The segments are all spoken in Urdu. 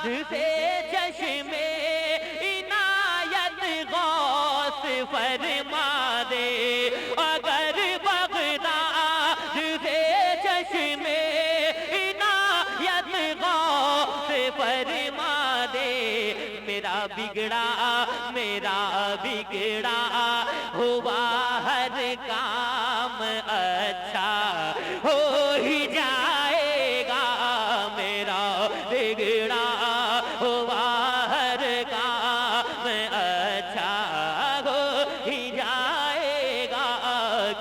سے چشمے عنایت غوث فرما دے، اگر بغداد سے چشمے عنایت غوث فرما دے، میرا بگڑا ہوا ہر کام اچھا ہو ہی جائے گا، میرا بگڑا ہوا ہر کام اچھا ہو ہی جائے گا،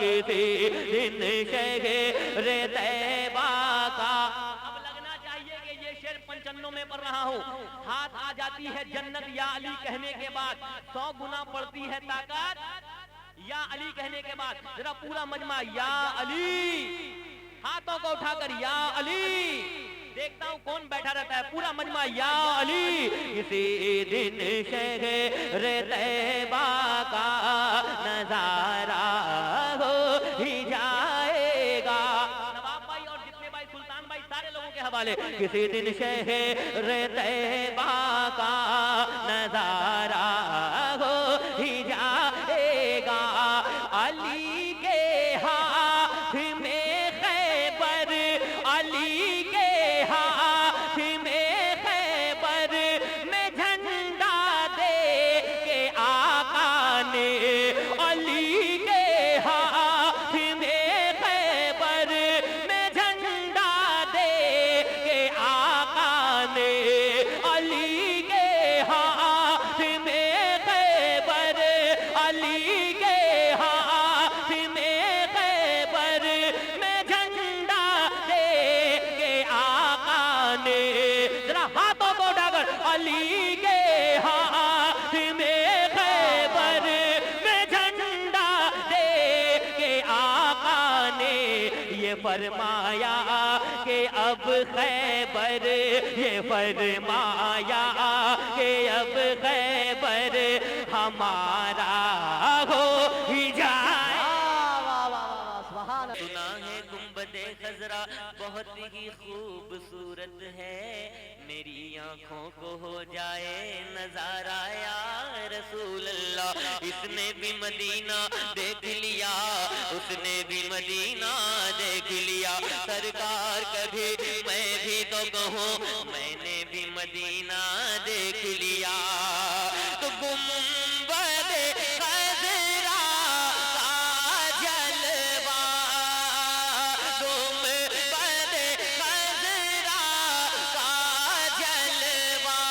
کسی دن شہر طیبہ کا۔ اب لگنا چاہیے کہ یہ شعر 95 میں پڑھ رہا ہوں، ہاتھ آ جاتی ہے جنت یا علی کہنے کے بعد، 100 گنا پڑتی ہے طاقت یا علی کہنے کے بعد۔ ذرا پورا مجمع یا علی، ہاتھوں کو اٹھا کر یا علی، دیکھتا ہوں کون بیٹھا رہتا ہے، پورا مجمع یا علی، کسی دن شہر طیبہ کا نظارہ ہو ہی جائے گا۔ نواب بھائی اور جتنے بھائی، سلطان بھائی، سارے لوگوں کے حوالے، کسی دن شہر طیبہ کا نظارہ ہو ہی جائے گا، علی کے ہاتھ میں خیبر، علی کے ہاتھ میں خیبر میں جھنڈا دے کے آقا نے، علی کے ہاتھ میں خیبر میں جھنڈا دے کے آقا نے، علی کے ہاتھ میں خیبر، علی کے ہاتھ میں خیبر میں جھنڈا دے کے آقا نے، ذرا ہاتھوں کو اٹھا کر، علی کے ہاتھ میں خیبر میں جھنڈا دے کے آقا نے یہ فرمایا کہ اب خیبر، یہ فرمایا کہ اب خیبر ہمارا ہو ہی جائے۔ سنا ہے گنبد خضرا بہت ہی خوبصورت ہے، میری آنکھوں کو ہو جائے نظارہ یا رسول اللہ، اس نے بھی مدینہ دیکھ لیا، اس نے بھی مدینہ دیکھ لیا، سرکار کبھی میں بھی تو کہوں میں نے بھی مدینہ دیکھ لیا، تو گنبد خضرا کا جلوہ، گنبد خضرا کا جلوہ،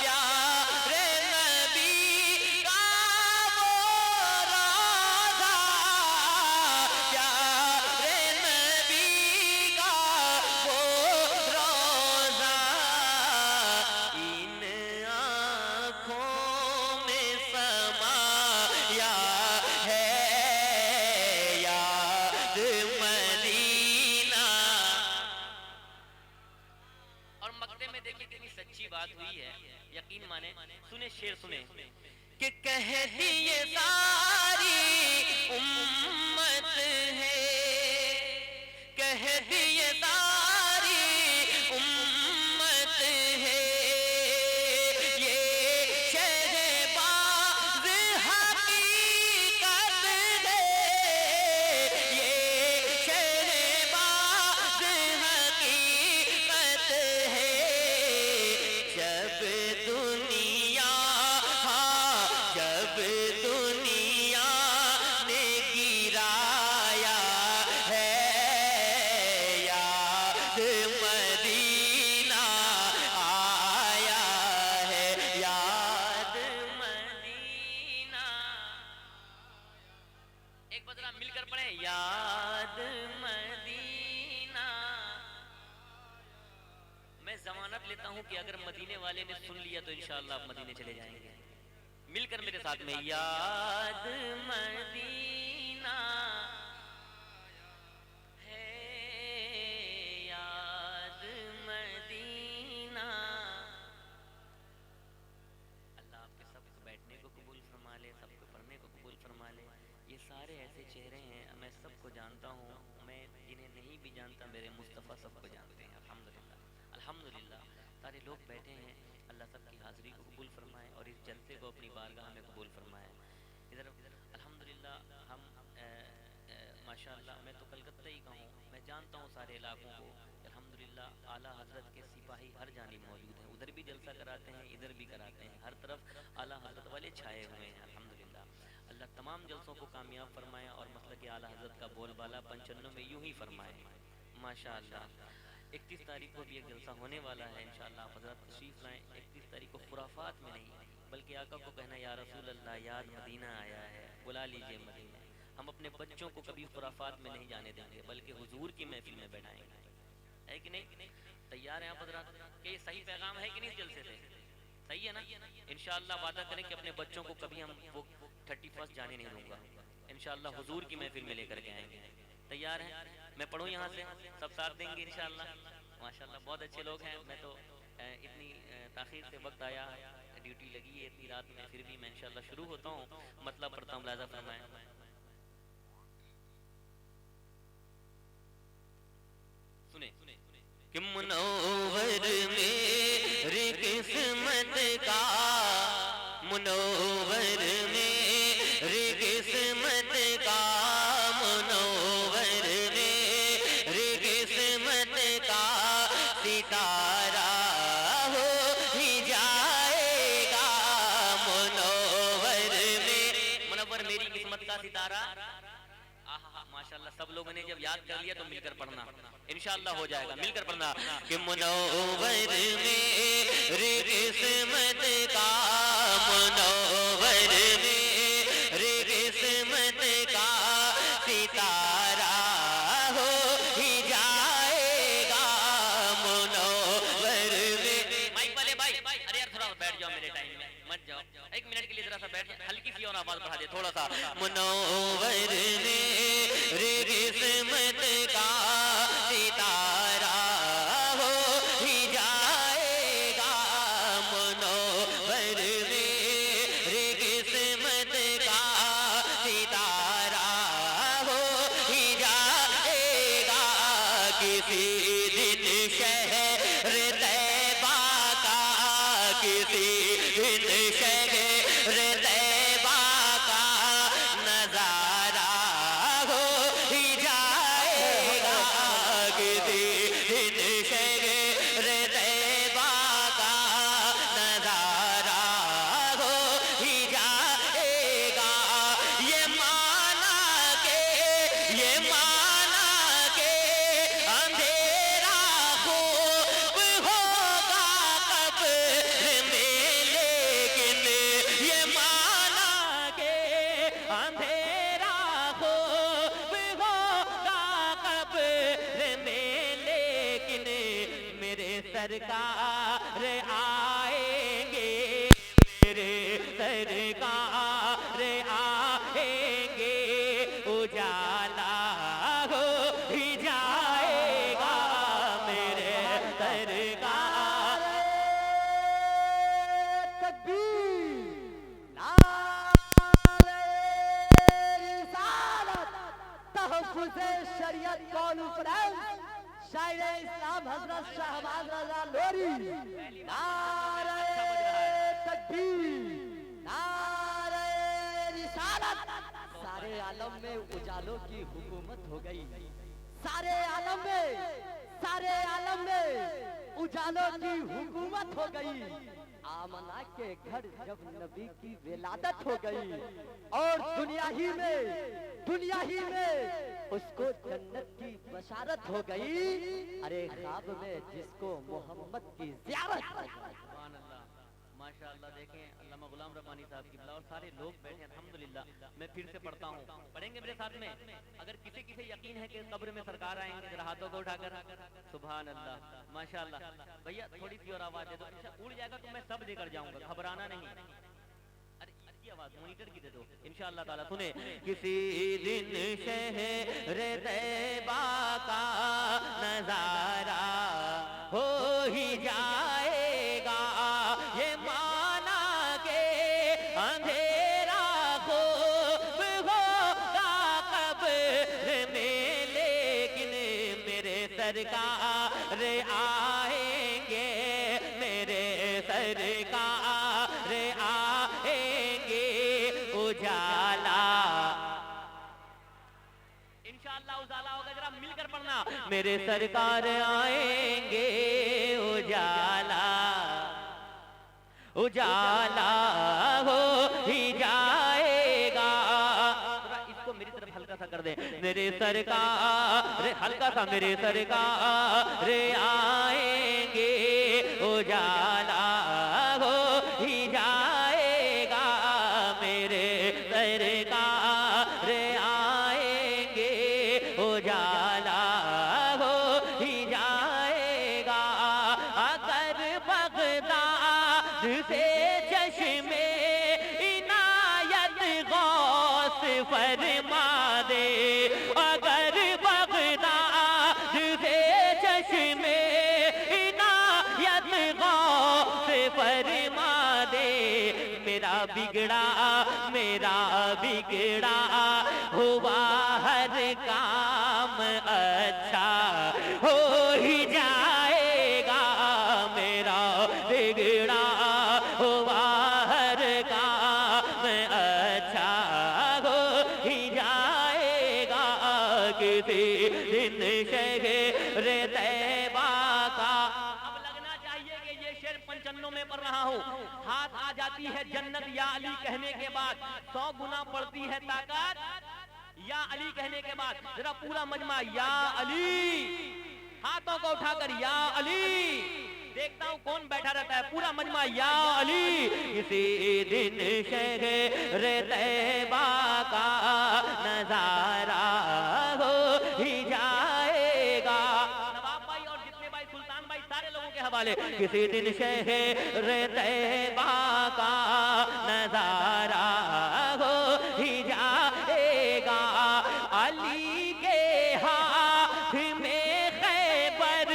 پیارے نبی کا وہ روضہ، پیارے نبی کا وہ روضہ، ان آنکھوں میں سمایا ہے یاد مدینہ۔ اور مکے میں دیکھیں کتنی سچی بات ہوئی ہے، یقین مانے، سنیں شعر سنیں کہ کہتی یہ ساری امت ہے، کہتی یہ ساری امت ہے، یہ شہباز حقیقت ہے، یہ شہباز حقیقت ہے، جب دنیا، جب دنیا نے گرایا ہے یاد مدینہ آیا ہے، یاد مدینہ۔ ایک بار ذرا مل کر پڑھیں، یاد مدینہ۔ میں ضمانت لیتا ہوں کہ اگر مدینے والے نے سن لیا تو انشاءاللہ آپ مدینے چلے جائیں گے، مل کر میرے ساتھ میں، یاد مدینہ ہے، یاد مدینہ۔ اللہ آپ کے سب کو بیٹھنے کو قبول فرما لے، سب کو پڑھنے کو قبول فرما لے۔ یہ سارے ایسے چہرے ہیں، میں سب کو جانتا ہوں، میں جنہیں نہیں بھی جانتا میرے مصطفیٰ سب کو جانتے ہیں، الحمدللہ الحمدللہ۔ سارے حاضری کو قبول فرمائے اور اس جلسے کو اپنی بارگاہ میں قبول فرمائے. ادھر الحمدللہ ہم ماشاءاللہ میں تو کلکتہ ہی کا ہوں, میں جانتا ہوں سارے علاقوں کو. الحمدللہ اعلیٰ حضرت کے سپاہی ہر جانب موجود ہیں, ادھر بھی جلسہ کراتے ہیں ادھر بھی کراتے ہیں, ہر طرف اعلیٰ حضرت والے چھائے ہوئے ہیں. الحمدللہ اللہ تمام جلسوں کو کامیاب فرمائے اور مسلک اعلیٰ حضرت کا بول بالا 95 میں یوں ہی فرمائے ماشاءاللہ. 31 تاریخ کو بھی ایک جلسہ ہونے والا ہے انشاءاللہ, آپ حضرات تشریف لائیں. 31 تاریخ کو خرافات میں نہیں بلکہ آقا کو کہنا یا رسول اللہ یاد مدینہ آیا ہے, بلا لیجئے مدینہ. ہم اپنے بچوں کو کبھی خرافات میں نہیں جانے دیں گے بلکہ حضور کی محفل میں بیٹھائیں گے, ہے کہ نہیں؟ تیار ہیں آپ حضرات کہ یہ صحیح پیغام ہے کہ نہیں اس جلسے سے؟ صحیح ہے نا؟ انشاءاللہ وعدہ کریں کہ اپنے بچوں کو کبھی ہم وہ 31 جانے نہیں دوں گا, انشاءاللہ حضور کی محفل میں لے کر کے آئیں گے. تیار ہیں؟ میں پڑھوں یہاں سے, سب ساتھ دیں گے انشاءاللہ. ماشاءاللہ بہت اچھے لوگ ہیں. میں تو اتنی تاخیر سے وقت آیا, ڈیوٹی لگی ہے اتنی رات میں, پھر بھی میں انشاءاللہ شروع ہوتا ہوں, مطلب پڑھتا ہوں, ملاحظہ فرمائیں. سنیں کہ منور میری قسمت کا, منور میری قسمت کا, منور میری قسمت کا ستارہ ہو ہی جائے گا. منور میری قسمت کا ستارہ. ماشاءاللہ سب لوگوں نے جب یاد کر لیا تو مل کر پڑھنا انشاءاللہ ہو جائے گا. مل کر پڑھنا کہ منور میری قسمت کا, منور میری قسمت کا ستارہ ہو ہی جائے گا. منور مائک والے بھائی, ارے یار تھوڑا بیٹھ جاؤ میرے ٹائم میں, مت جاؤ, 1 منٹ کے لیے ذرا سا بیٹھ جائیں, ہلکی سی اور آواز بڑھا دے تھوڑا سا. منور میری قسمت کا ستارہ ہو ہی جائے گا. منور میری قسمت کا ستارہ ہو ہی جائے گا. کسی دن شہر طیبہ کا, کسی دن شہر طیبہ کا نظارہ ہو ہی جائے گا. کسی دن شہر طیبہ کا نظارہ ہو ہی جائے گا. یہ مانا کہ اندھیرا خوب ہوگا قبر میں, لیکن یہ مانا کہ اندھیرا خوب ہوگا قبر میں, لیکن میرے سرکار آئیں گے, میرے سرکار آئیں گے, اجالا ہو ہی جائے گا. میرے سرکار تکبیر, نعرہ رسالت, تحفظ شریعت کانفرنس, شاعر اسلام حضرت شہباز رضا لوری. نعرہ تکبیر, نعرہ رسالت. سارے عالم میں اجالوں کی حکومت ہو گئی, سارے عالم میں اجالوں کی حکومت ہو گئی. آمنہ کے گھر جب نبی کی ولادت ہو گئی اور دنیا ہی میں اس کو جنت کی بشارت ہو گئی. ارے خواب میں جس کو محمد کی زیارت ہو گئی. سبحان اللہ ماشاءاللہ. دیکھیں علامہ غلام ربانی صاحب کی بلا اور سارے لوگ بیٹھے ہیں الحمدللہ. میں پھر سے پڑھتا ہوں, پڑھیں گے میرے ساتھ میں. اگر کسی یقین ہے کہ قبر میں سرکار آئیں گے ذرا ہاتھوں کو اٹھا کر. سبحان اللہ ماشاءاللہ. بھیا تھوڑی سی اور آواز دے دو, اڑ جائے گا تو میں سب دے کر جاؤں گا, گھبرانا نہیں. ارے اس کی آواز مانیٹر کی دے دو انشاءاللہ تعالیٰ. سنیں کسی دن شہر طیبہ کا نظارہ ہو ہی جائے گا. یہ مانا کہ اندھیرا خوب ہوگا قبر میں, لیکن میرے سرکار آئیں گے, میرے سرکار میرے سرکار آئیں گے اجالا اجالا ہو ہی جائے گا. اس کو میری طرف ہلکا سا کر دیں. میرے سرکار ہلکا سا میرے سرکار آئیں گے اجالا ہو ہی جائے گا. میرے سرکار آئیں گے اجالا ہو ہی جائے گا. اگر بغداد سے چشمے عنایت غوث فرما دے, اگر بغداد سے چشمے عنایت غوث فرما دے. میرا بگڑا ہوا ہر کام اچھا ہو ہی جائے گا. میرا بگڑا ہوا ہر کام اچھا ہو ہی جائے گا. کسی دن شہر طیبہ کا اب لگنا چاہیے کہ یہ شعر پنچنوں میں پڑھ رہا ہوں. ہاتھ آ جاتی ہے جنت یا علی کہنے کے بعد, 100 گنا پڑتی ہے طاقت یا علی کہنے کے بعد. ذرا پورا مجمع یا علی, ہاتھوں کو اٹھا کر یا علی. دیکھتا ہوں کون بیٹھا رہتا ہے. پورا مجمع یا علی. اسی دن شہر طیبہ کا نظارہ ہو ہی جائے گا. نواب بھائی اور جتنے بھائی, سلطان بھائی, سارے لوگوں کے حوالے. کسی دن شہر طیبہ کا نظارہ ہو ہی جائے گا. علی کے ہاتھ میں خیبر,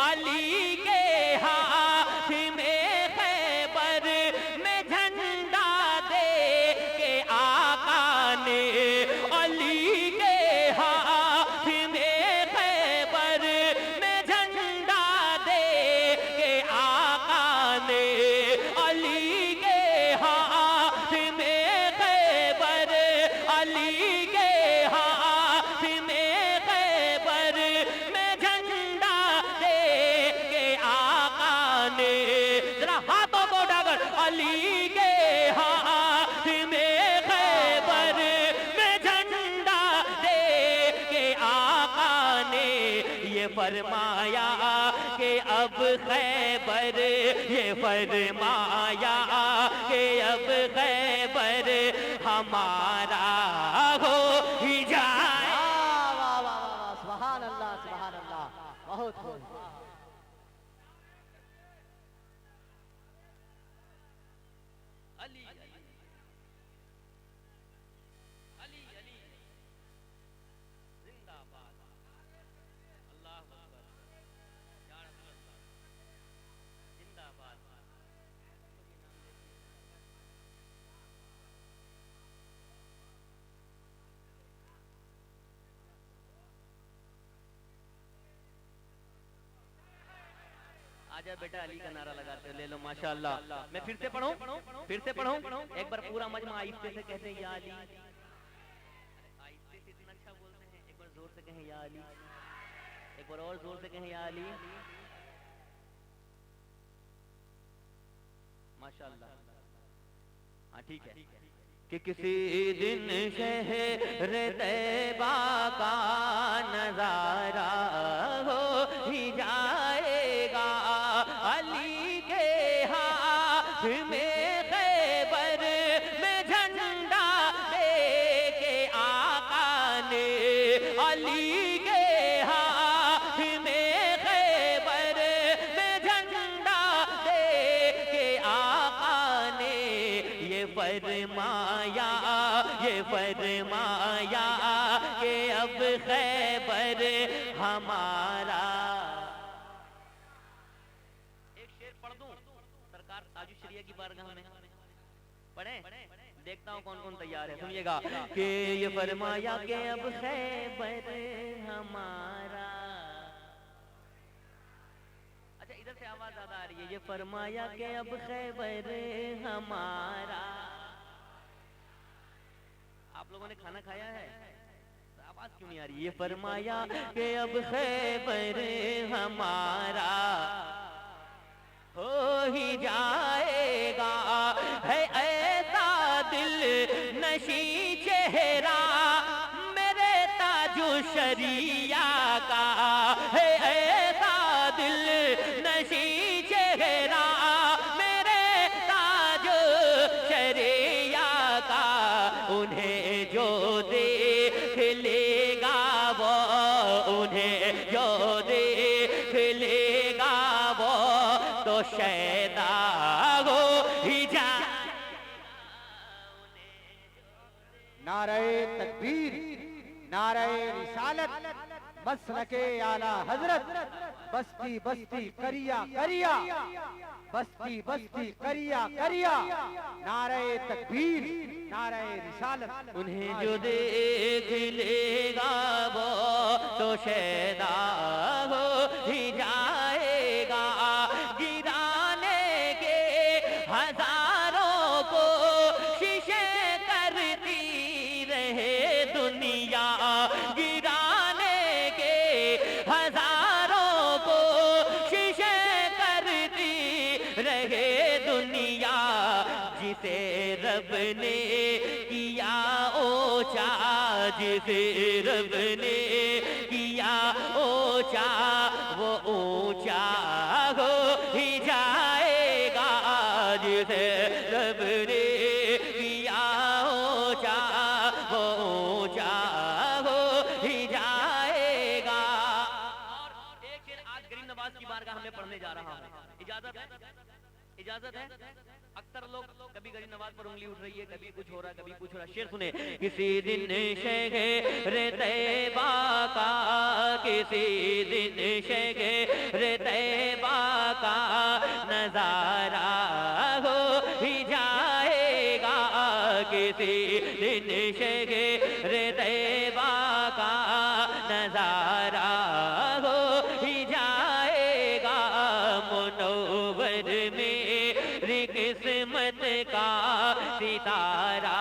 علی کے ہاتھ میں خیبر میں جھنڈا دے کے آقا نے. علی کے ہاتھ میں خیبر میں جھنڈا دے کے آقا نے. علی کے ہاتھ میں خیبر, علی کے ہاتھ میں خیبر میں جھنڈا دے کے آقا نے. ذرا ہاتھوں کو اٹھا کر علی کے ہاتھ میں خیبر میں جھنڈا دے کے آقا نے. یہ فرمایا کہ اب خیبر, یہ فرمایا کہ اب خیبر ہمارا ہو ہی جائے. واہ واہ واہ واہ, سبحان اللہ سبحان اللہ, بہت خوب. علی علی علی علی زندہ باد. اللہ اکبر, یا رسول اللہ, زندہ باد. آجا بیٹا علی کا نعرہ لگاتے لے لو. ماشاءاللہ. میں پھر سے پڑھوں, ایک بار پورا مجمع آہستہ سے کہتے ہیں یا علی. آہستہ سے اتنا اچھا بولتے ہیں, ایک بار زور سے کہیں یا علی, ایک بار اور زور سے کہیں یا علی. ماشاءاللہ. ہاں ٹھیک ہے. کہ کسی دن شہر طیبہ کا نظارہ ہو ہی جائے گا. علی کے ہاتھ میں خیبر میں جھنڈا دے کے آقا نے. علی کے ہاتھ میں خیبر میں جھنڈا دے کے آقا نے. یہ فرمایا, یہ فرمایا کہ اب خیبر ہمارا. ایک شعر پڑھ دوں سرکار تاج الشریعہ کی بارگاہ میں, پڑھیں, دیکھتا ہوں کون کون تیار ہے. سنیے گا کہ یہ فرمایا کہ اب خیبر ہمارا. اچھا ادھر سے آواز زیادہ آ رہی ہے. یہ فرمایا کہ اب خیبر ہمارا. آپ لوگوں نے کھانا کھایا ہے؟ اب آواز کیوں نہیں آ رہی؟ یہ فرمایا کہ اب خیبر ہمارا ہو ہی جائے گا، ہے ایسا دل نشیں چہرہ میرے تاج و شریعہ کا، ہے ایسا دل نشیں چہرہ میرے تاج و شریعہ کا، انہیں جو دیکھ لے گا وہ، انہیں جو دیکھ لے گا وہ تو شیدا ہو ہی جائے۔ نعرہ تکبیر، نعرہ رسالت، مسلک اعلی حضرت، بستی بستی کریا کریا، بستی بستی کریا کریا، نعرہ تکبیر، نعرہ رسالت۔ انہیں جو دیکھ لے گا وہ تو شیدا ہو ہی جائے گا، گرانے کے ہزاروں کو شیشے کرتی رہے دنیا، گرانے کے ہزاروں کو شیشے کرتی رہے دنیا، جسے رب نے کیا اونچا، جسے رب نے کیا اونچا وہ اونچا ہو ہی جائے گا، جسے رب نے کیا اونچا وہ اونچا ہو ہی جائے گا۔ اور ایک شعر آج کریم نواز کی بارگاہ میں پڑھنے جا رہا ہوں، اجازت ہے؟ اجازت ہے؟ اکثر لوگ کبھی غریب نواز پر انگلی اٹھ رہی ہے، کبھی کچھ ہو رہا ہے، کبھی کچھ ہو رہا ہے۔ شعر سنیں۔ کسی دن شہر طیبہ کا، کسی دن شہر طیبہ کا نظارہ ہو ہی جائے گا، کسی دن شہر طیبہ کا نظارہ ہو ہی جائے گا، منور میری قسمت کا ستارہ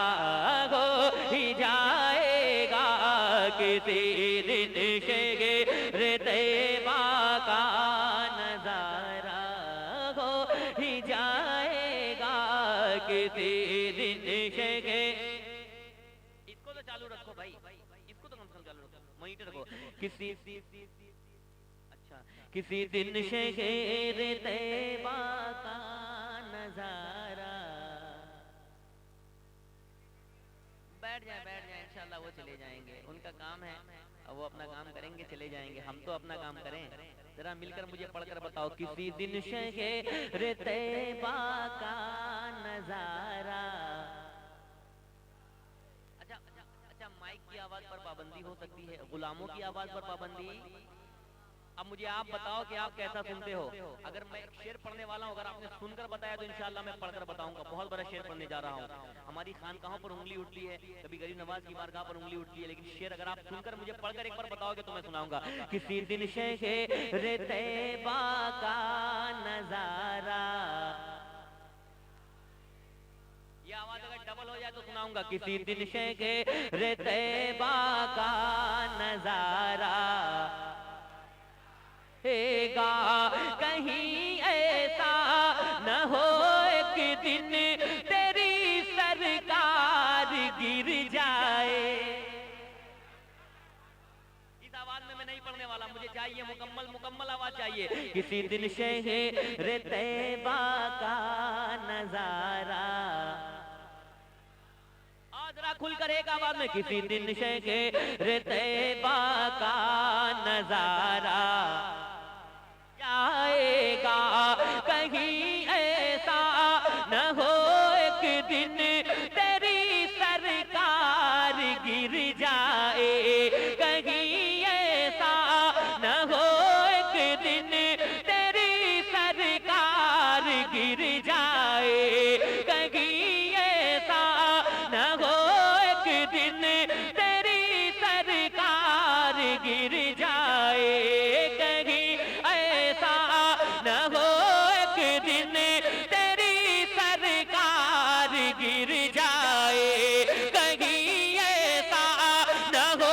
ہو ہی جائے گا، کسی دن شہر طیبہ کا نظارہ ہو ہی جائے گا، کسی دن شہر۔ اس کو تو چالو رکھو بھائی، اس کو تو کم سے کم چالو رکھو، مانیٹر رکھو۔ کسی کسی دن شہر طیبہ کا نظارہ، بیٹھ جائیں انشاءاللہ وہ چلے جائیں گے، ان کا کام ہے وہ اپنا کام کریں گے چلے جائیں گے، ہم تو اپنا کام کریں۔ ذرا مل کر مجھے پڑھ کر بتاؤ، کسی دن شہر طیبہ کا نظارہ۔ اچھا مائک کی آواز پر پابندی ہو سکتی ہے، غلاموں کی آواز پر پابندی؟ اب مجھے آپ بتاؤ کہ آپ کیسا سنتے ہو۔ اگر میں ایک شعر پڑھنے والا ہوں، اگر آپ نے سن کر بتایا تو انشاءاللہ میں پڑھ کر بتاؤں گا۔ بہت بڑا شعر پڑھنے جا رہا ہوں، ہماری خانقاہوں پر انگلی اٹھتی ہے، کبھی غریب نواز کی بارگاہ پر انگلی اٹھتی ہے، لیکن شعر اگر آپ سن کر مجھے پڑھ کر ایک بار بتاؤ گے تو میں سناؤں گا۔ کسی دن شہر طیبہ کا نظارہ، یہ آواز اگر ڈبل ہو جائے تو سناؤں گا۔ کسی دن شہر طیبہ کا نظارہ گا، کہیں ایسا نہ ہو ایک دن تیری سرکار گر جائے۔ اس آواز میں نہیں پڑھنے والا، مجھے چاہیے مکمل آواز چاہیے۔ کسی دن شہر طیبہ کا نظارہ، ذرا کھل کر ایک آواز میں، کسی دن شہر طیبہ کا نظارہ جائے گا، کہیں ایسا نہ ہو ایک دن تیری سرکار گر جائے، کہیں ایسا نہ ہو ایک دن تیری سرکار گر جائے، کہیں ایسا نہ ہو ایک دن تیری سرکار گر جائے، کہیں ایسا نہ ہو ایک دن تیری سرکار گر جائے، کہیں ایسا نہ ہو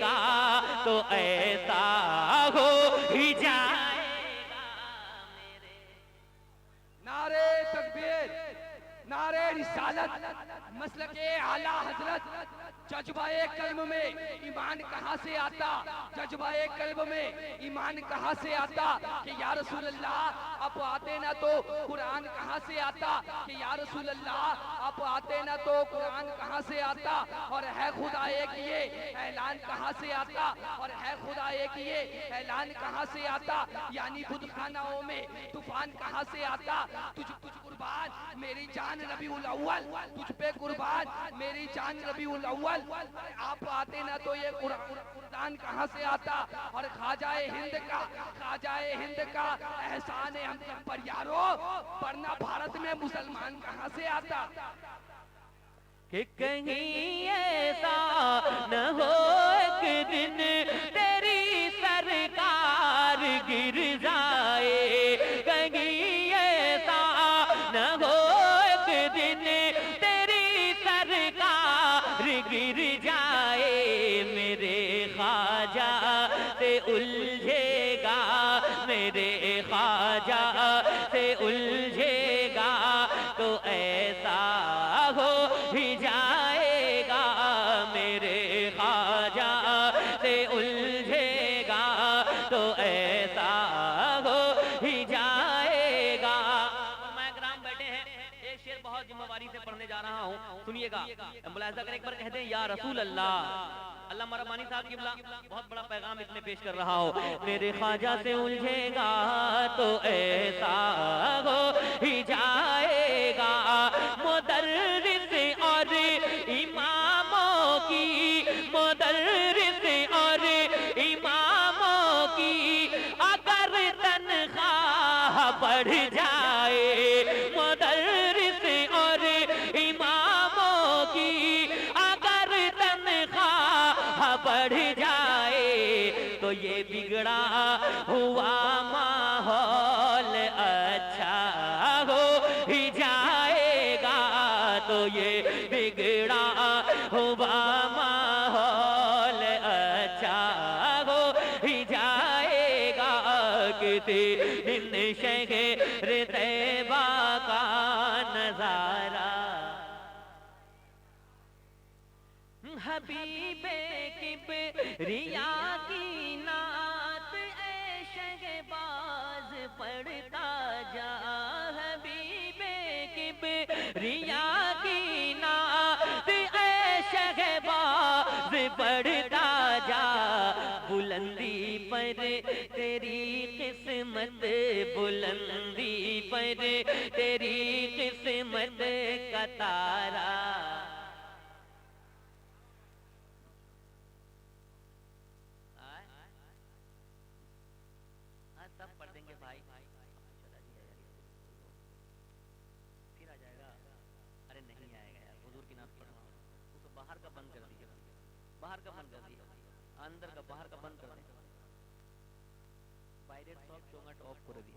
گا تو ایسا ہو ہی جائے گا نعرے تکبیر، نعرے رسالت، مسلک اعلیٰ حضرت. جذبہ قلب میں ایمان کہاں سے آتا؟ جذبہ قلب میں ایمان کہاں سے آتا کہ یا رسول اللہ آپ آتے نہ تو قرآن کہاں سے آتا کہ یا رسول اللہ آپ آتے نہ تو قرآن کہاں سے آتا اور ہے خدا ایک یہ اعلان کہاں سے آتا اور ہے خدا ایک یہ اعلان کہاں سے آتا یعنی خود خانہوں میں طوفان کہاں سے آتا تجھ قربان میری جان ربیع الاول تجھ پہ قربان میری جان ربیع الاول آپ آتے نہ تو یہ قرآن کہاں سے آتا اور خواجہ ہند کا احسان ہم سب پر یارو ورنہ بھارت میں مسلمان کہاں سے آتا کہ کہیں ایسا نہ ہو ایک دن تیری سرکار گر جائے کہیں ایسا نہ ہو ایک دن تیری سرکار گر جائے میرے خواجہ سے الجھے گا میرے خواجہ سے الجھے گا تو ایسا ہو ہی جائے گا میرے خواجہ سے الجھے گا تو ایسا ہو ہی جائے گا. علماء کرام بیٹھے ہیں ایک شعر بہت ذمہ داری سے پڑھنے جا رہا ہوں سنیے گا ملاحظہ کریں ایک بار کہتے ہیں یا رسول اللہ علامہ ربانی صاحب کی بہت بڑا پیغام اس میں پیش کر رہا ہوں میرے خواجہ سے الجھے گا تو ایسا ہو ہی جائے گا مدرس اور اماموں کی مدرس اور اماموں کی اگر تنخواہ بڑھ جائے مدرس اور اماموں کی اگر تنخواہ بڑھ جائے تو یہ بگڑا ہوا ماحول اچھا ہو ہی جائے گا تو یہ بگڑا ہوا ماحول اچھا ہو ہی جائے گا کسی دن شہر طیبہ کا نظارہ حبیب کبریا کی نعت اے شہباز پڑھتا جا حبیب کبریا کی نعت اے شہباز پڑھتا جا بلندی پر تیری قسمت بلندی پر تیری قسمت کا تارا سب پڑھ دیں گے بھائی پھر آ جائے گا ارے نہیں آئے گا یار حضور کی نعت پڑھ رہا ہوں اس کو باہر کا بند کر دیجیے باہر کا بند کر دیجیے اندر کا باہر کا بند کر دیجیے বাইরের সব চোঙাট অফ করে দিই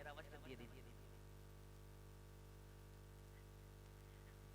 এর আওয়াজটা দিয়ে দিই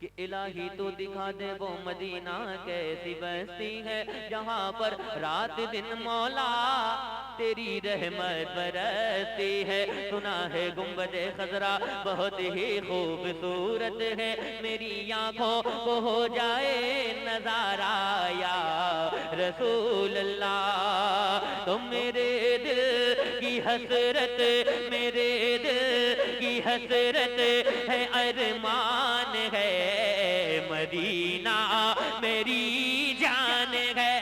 کہ الہی تو دکھا دے وہ مدینہ کیسی بستی ہے جہاں پر رات دن مولا تیری رحمت برستی ہے سنا ہے گنبد خضرا بہت ہی خوبصورت ہے میری آنکھوں کو ہو جائے نظارہ یا رسول اللہ تم میرے دل کی حسرت میرے دل کی حسرت ہے ارمان ہے مدینہ میری جان ہے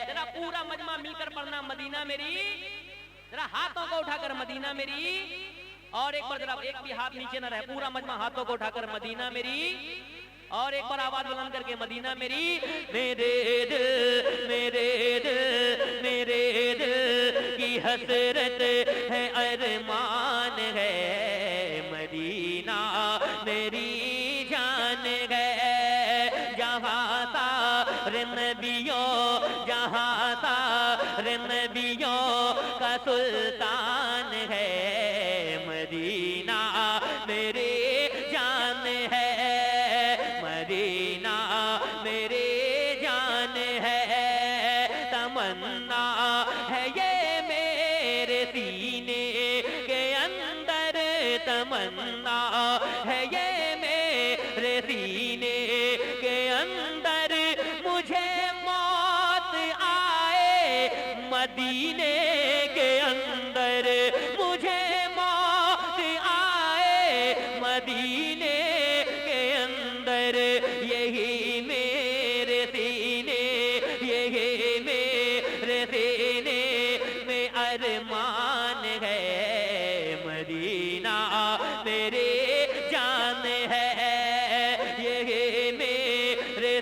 ذرا پورا مجمع مل کر پڑھنا مدینہ میری ذرا ہاتھوں کو اٹھا کر مدینہ میری اور ایک بار ذرا ایک بھی ہاتھ نیچے نہ رہے پورا مجمع ہاتھوں کو اٹھا کر مدینہ میری اور ایک بار آواز بلند کر کے مدینہ میری میرے دل میرے دل میرے دل کی حسرت ہے ارمان ہے میری جان ہے جہاں سارے نبیوں جہاں سارے نبیوں کا سلطان ہے مدینہ میری جان ہے مدینہ میری جان ہے تمنا ہے یہ میرے سینے کے اندر تمنا ہے یہ میرے سینے کے اندر مجھے موت آئے مدینے کے اندر مجھے موت آئے مدینے کے اندر یہی میرے سینے یہی میرے سینے میں ارمان ہے مدینہ میری جان ہے یہی میرے